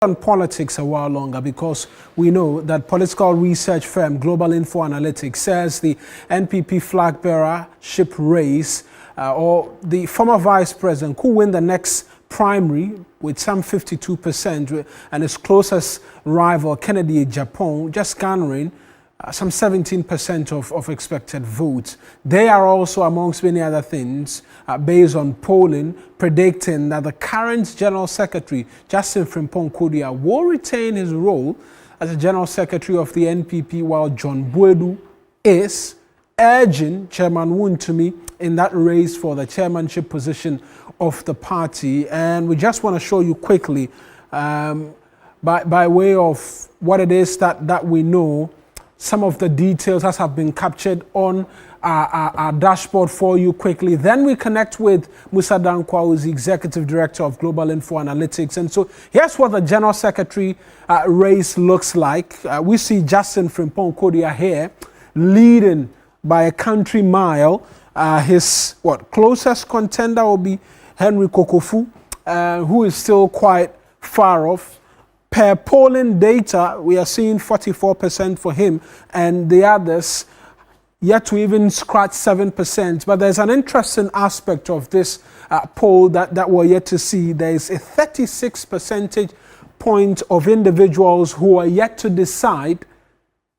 on politics a while longer because we know that political research firm Global Info Analytics says the NPP flag bearership race or the former vice president could win the next primary with some 52% and his closest rival Ken Agyapong just garnering some 17% of expected votes. They are also, amongst many other things, based on polling, predicting that the current General Secretary, Justin Frimpong Kodia, will retain his role as the General Secretary of the NPP, while John Boadu is urging Chairman Wontumi in that race for the chairmanship position of the party. And we just want to show you quickly, by way of what it is that we know, some of the details that have been captured on our dashboard for you quickly. Then we connect with Musa Dankwa, who is the Executive Director of Global Info Analytics. And so here's what the General Secretary race looks like. We see Justin Frimpong Kodia here leading by a country mile. His closest contender will be Henry Kokofu, who is still quite far off. Per polling data, we are seeing 44% for him, and the others yet to even scratch 7%. But there's an interesting aspect of this poll that we're yet to see. There's a 36 percentage point of individuals who are yet to decide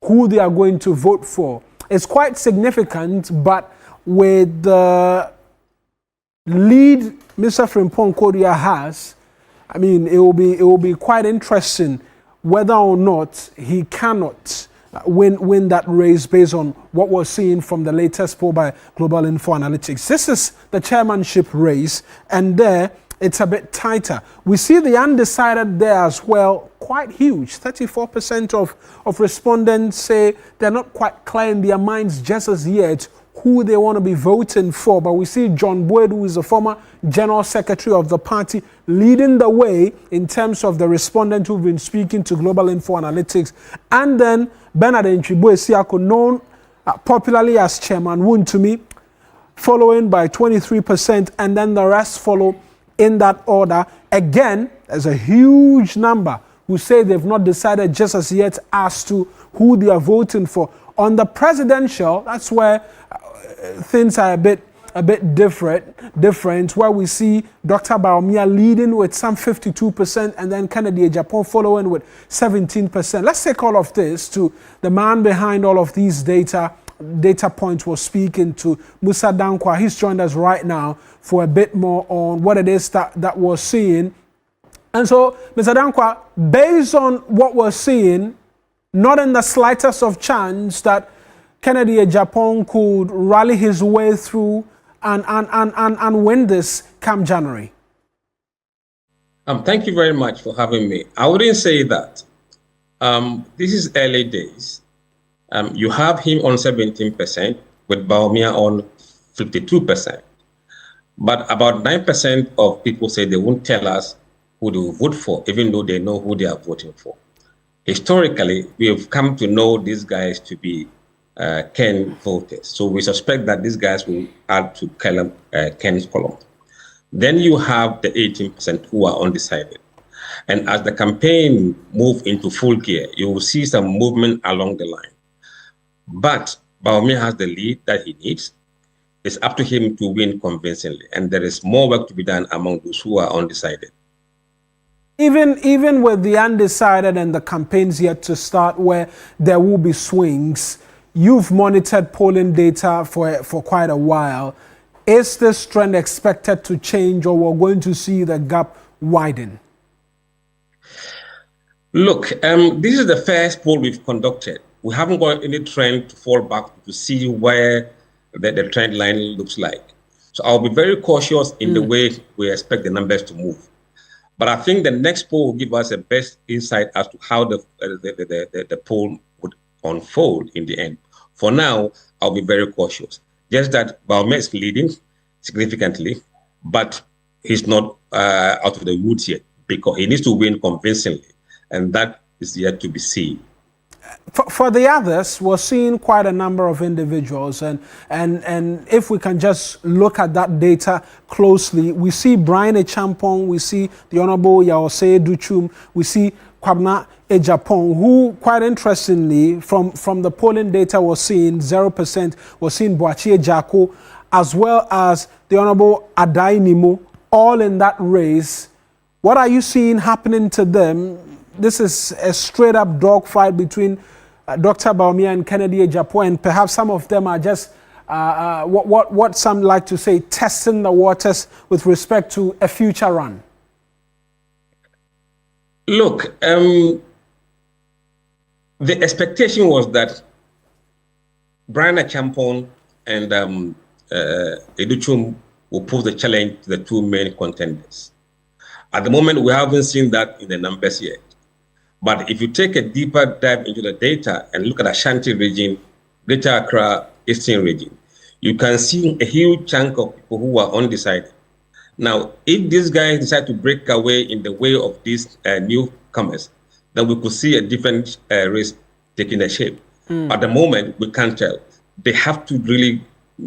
who they are going to vote for. It's quite significant, but with the lead Mr. Frimpong Kodia has, I mean, it will be quite interesting whether or not he cannot win that race based on what we're seeing from the latest poll by Global Info Analytics. This is the chairmanship race, and there it's a bit tighter. We see the undecided there as well, quite huge. 34% of respondents say they're not quite clear in their minds just as yet who they want to be voting for. But we see John Boadu, who is the former General Secretary of the party, leading the way in terms of the respondents who've been speaking to Global Info Analytics. And then Bernard Nchibo, known popularly as Chairman Wontumi, following by 23%, and then the rest follow in that order. Again, there's a huge number who say they've not decided just as yet as to who they are voting for. On the presidential, that's where things are a bit different, where we see Dr. Bawumia leading with some 52% and then Ken Agyapong following with 17%. Let's take all of this to the man behind all of these data points we're speaking to, Musa Dankwa. He's joined us right now for a bit more on what it is that we're seeing. And so, Mr. Dankwa, based on what we're seeing, not in the slightest of chance that Ken Agyapong could rally his way through and win this come January. Thank you very much for having me. I wouldn't say that. This is early days. You have him on 17% with Bawumia on 52%. But about 9% of people say they won't tell us who they will vote for, even though they know who they are voting for. Historically, we have come to know these guys to be Ken voters. So we suspect that these guys will add to Ken's column. Then you have the 18% who are undecided. And as the campaign moves into full gear, you will see some movement along the line. But Bawumia has the lead that he needs. It's up to him to win convincingly. And there is more work to be done among those who are undecided. Even with the undecided and the campaigns yet to start where there will be swings, you've monitored polling data for quite a while. Is this trend expected to change, or we're going to see the gap widen? Look, this is the first poll we've conducted. We haven't got any trend to fall back to see where the trend line looks like. So I'll be very cautious in the way we expect the numbers to move. But I think the next poll will give us the best insight as to how the poll would unfold in the end. For now, I'll be very cautious. Just that Bawumia is leading significantly, but he's not out of the woods yet because he needs to win convincingly, and that is yet to be seen. for the others, we're seeing quite a number of individuals, and if we can just look at that data closely, we see Brian Agyapong, we see the Honorable Yaosei Duchum, we see Ken Agyapong, who, quite interestingly, from the polling data, we're seeing 0%, we're seeing Boachie Jako, as well as the Honorable Adai Nimo, all in that race. What are you seeing happening to them? This is a straight up dogfight between Dr. Bawumia and Ken Agyapong, and perhaps some of them are just what some like to say, testing the waters with respect to a future run. Look, the expectation was that Brian Agyapong and Educhum will pose the challenge to the two main contenders. At the moment, we haven't seen that in the numbers yet. But if you take a deeper dive into the data and look at Ashanti region, Greater Accra, Eastern region, you can see a huge chunk of people who are undecided. Now, if these guys decide to break away in the way of these newcomers, then we could see a different race taking a shape. At the moment, we can't tell. They have to really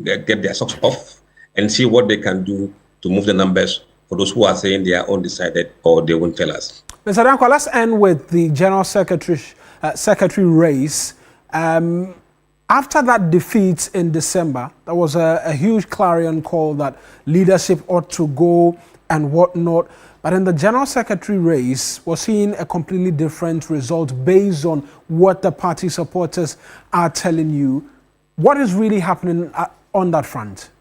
get their socks off and see what they can do to move the numbers for those who are saying they are undecided or they won't tell us. Mr. Danko, let's end with the General Secretary race. After that defeat in December, there was a huge clarion call that leadership ought to go and whatnot. But in the General Secretary race, we're seeing a completely different result based on what the party supporters are telling you. What is really happening on that front?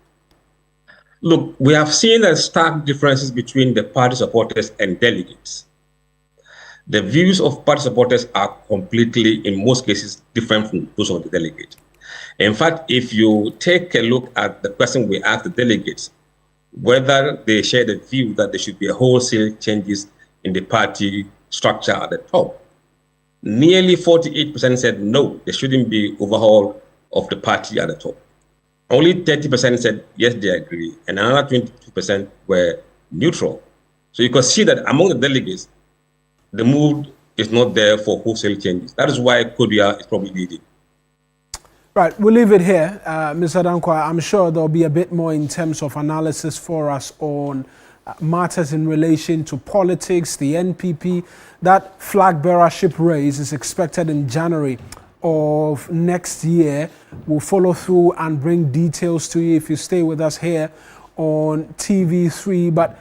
Look, we have seen a stark differences between the party supporters and delegates. The views of party supporters are completely, in most cases, different from those of the delegates. In fact, if you take a look at the question we asked the delegates, whether they share the view that there should be a wholesale changes in the party structure at the top, nearly 48% said no, there shouldn't be overhaul of the party at the top. Only 30% said yes, they agree, and another 22% were neutral. So you can see that among the delegates, the mood is not there for wholesale changes. That is why Kodia is probably leading. Right, we'll leave it here. Mr. Dankwa, I'm sure there'll be a bit more in terms of analysis for us on matters in relation to politics, the NPP. That flag bearership race is expected in January of next year. We'll follow through and bring details to you if you stay with us here on TV3. But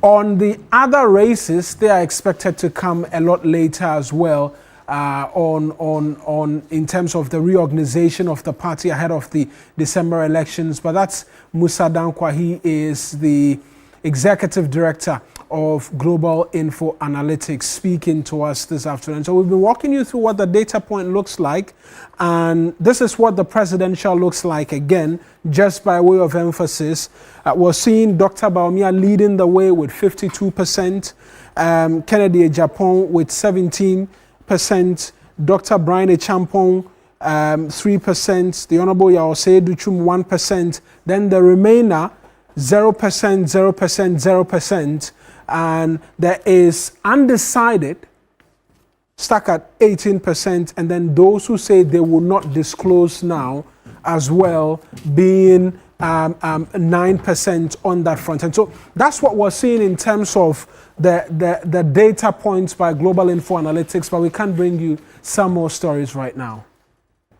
on the other races, they are expected to come a lot later as well. In terms of the reorganization of the party ahead of the December elections. But that's Musa Dankwa. He is the executive director of Global Info Analytics, speaking to us this afternoon. So we've been walking you through what the data point looks like, and this is what the presidential looks like again, just by way of emphasis. We're seeing Dr. Bawumia leading the way with 52%, Ken Agyapong with 17%, Dr. Brian Agyapong 3%, the Honorable Yaosei Duchum 1%, then the remainder 0%, 0%, 0%, and there is undecided stuck at 18%, and then those who say they will not disclose now as well, being 9% on that front. And so that's what we're seeing in terms of the data points by Global Info Analytics, but we can't bring you some more stories right now.